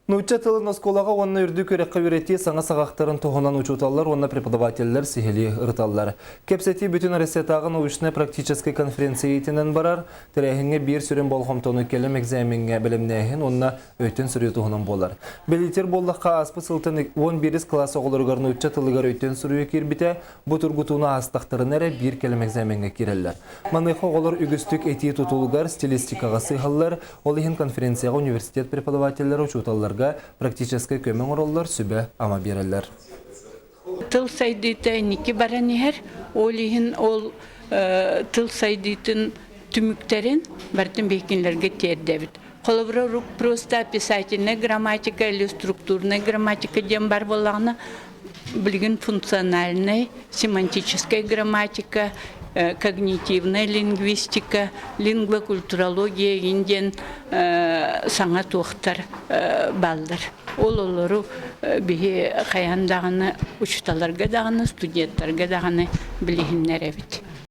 Нучча тылын осколаға онна үрді көрекқа өретті саңа сағақтарын тоғынан учуталар, онна преподавателлер сихили ырталлар. Кепсети бүтін арестетағын уышны практический конференция етінен барар, тірәхіңе бір сүрін болғымтону келім экзаменге білімнәйін, онна өйтін сүрі тұғынан болар. Белитер болдаққа аспы сылтын 11 класс оғылырғарын нучча тылығар өйтін сүрі кербіте, бұ тұргутуна астақтарын әрі бір келім экзаменге керелер. Манықы оғылыр үгістік әти тұтылығар стилистикаға сыйғалар, олығын конференцияға университет преподавателлер учуталлар практически көмең ороллар сүбе ама берелер. Тыл сайдыйты ники баранихер, олихин ол тыл сайдыйтын түміктерін бартын бейкінлерге тердебіт. Қолыбыра просто описательная грамматика или структурная грамматика дем бар болағына білген функциональная, семантическая грамматика, когнитивная лингвистика, лингвокультурология инден саңа тоқтар балдар. Ол олару бихи қаяндағыны учталарға дағыны, студенттарға дағыны білігінлер әбіт.